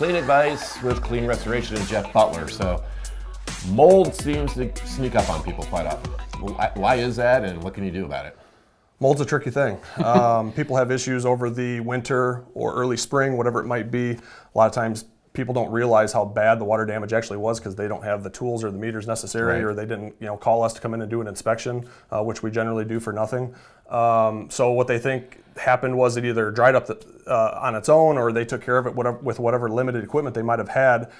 Clean Advice with Clean Restoration and Jeff Butler. So mold seems to sneak up on people quite often. Why is that, and what can you do about it? Mold's a tricky thing. People have issues over the winter or early spring, whatever it might be. A lot of times people don't realize how bad the water damage actually was because they don't have the tools or the meters necessary, Right. or they didn't call us to come in and do an inspection, which we generally do for nothing. So what they think happened was it either dried up on its own, or they took care of it with whatever limited equipment they might have had.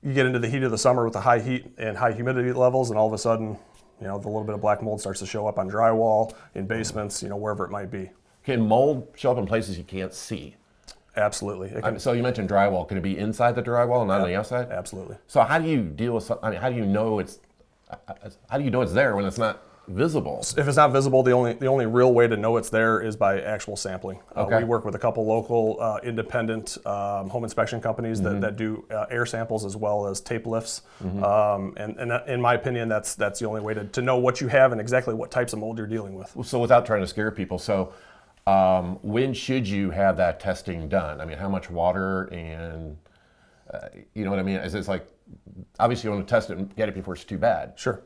You get into the heat of the summer with the high heat and high humidity levels, and all of a sudden, the little bit of black mold starts to show up on drywall, in basements, wherever it might be. Can mold show up in places you can't see? Absolutely. So you mentioned drywall. Can it be inside the drywall and not on the outside? Absolutely. So how do you deal with? How do you know it's there when it's not visible? If it's not visible, the only real way to know it's there is by actual sampling. Okay. We work with a couple local independent home inspection companies that do air samples as well as tape lifts. And in my opinion, that's the only way to know what you have and exactly what types of mold you're dealing with. So without trying to scare people, when should you have that testing done? I mean, how much water and you know what I mean? It's like, obviously you want to test it and get it before it's too bad. Sure.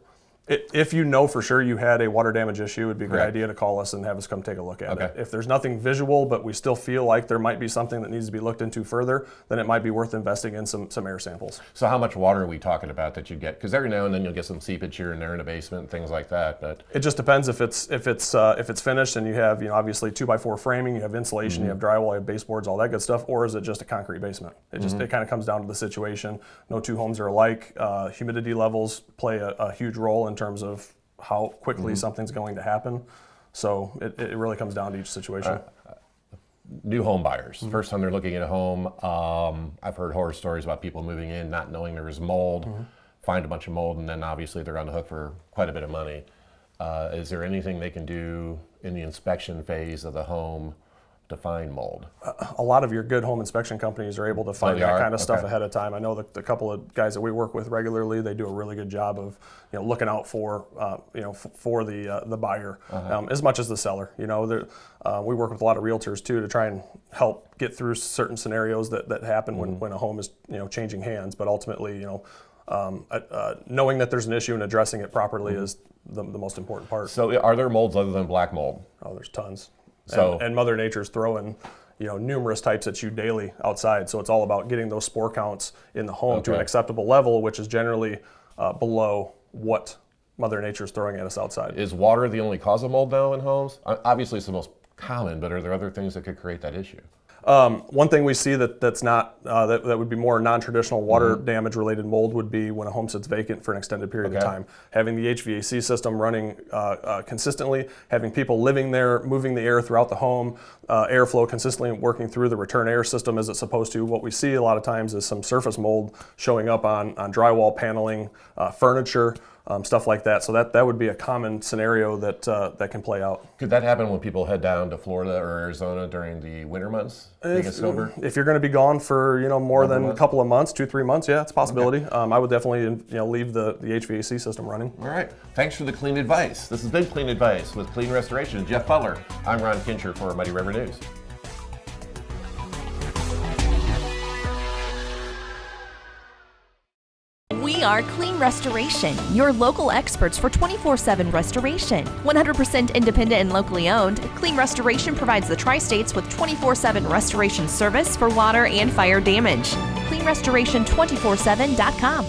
If you know for sure you had a water damage issue, it would be a good Correct. idea to call us and have us come take a look at Okay. it. If there's nothing visual, but we still feel like there might be something that needs to be looked into further, then it might be worth investing in some air samples. So how much water are we talking about that you get? Because every now and then you'll get some seepage here and there in a basement, things like that. But it just depends if it's finished and you have obviously 2x4 framing, you have insulation, you have drywall, you have baseboards, all that good stuff, or is it just a concrete basement? It kind of comes down to the situation. No two homes are alike. Humidity levels play a huge role in terms of how quickly something's going to happen. So it really comes down to each situation. New home buyers, first time they're looking at a home. I've heard horror stories about people moving in, not knowing there was mold, find a bunch of mold, and then obviously they're on the hook for quite a bit of money. Is there anything they can do in the inspection phase of the home to find mold? A lot of your good home inspection companies are able to find that kind of stuff Okay. ahead of time. I know the couple of guys that we work with regularly, they do a really good job of looking out for for the buyer as much as the seller. We work with a lot of realtors too to try and help get through certain scenarios that happen when a home is changing hands. But ultimately, knowing that there's an issue and addressing it properly is the most important part. So are there molds other than black mold? Oh, there's tons. So and Mother Nature's throwing numerous types at you daily outside. So it's all about getting those spore counts in the home to an acceptable level, which is generally below what Mother Nature's throwing at us outside. Is water the only cause of mold now in homes? Obviously it's the most common, but are there other things that could create that issue? One thing we see that's not that would be more non-traditional water damage related mold would be when a home sits vacant for an extended period of time. Having the HVAC system running consistently, having people living there, moving the air throughout the home, airflow consistently working through the return air system as it's supposed to. What we see a lot of times is some surface mold showing up on drywall paneling, furniture, stuff like that. So that would be a common scenario that can play out. Could that happen when people head down to Florida or Arizona during the winter months? If you're going to be gone for more than a couple of months, 2-3 months, yeah, it's a possibility. I would definitely leave the HVAC system running. All right. Thanks for the Clean Advice. This has been Clean Advice with Clean Restoration and Jeff Butler. I'm Ron Kincher for Muddy River News. We are Clean Restoration, your local experts for 24/7 restoration. 100% independent and locally owned, Clean Restoration provides the Tri-States with 24/7 restoration service for water and fire damage. CleanRestoration247.com.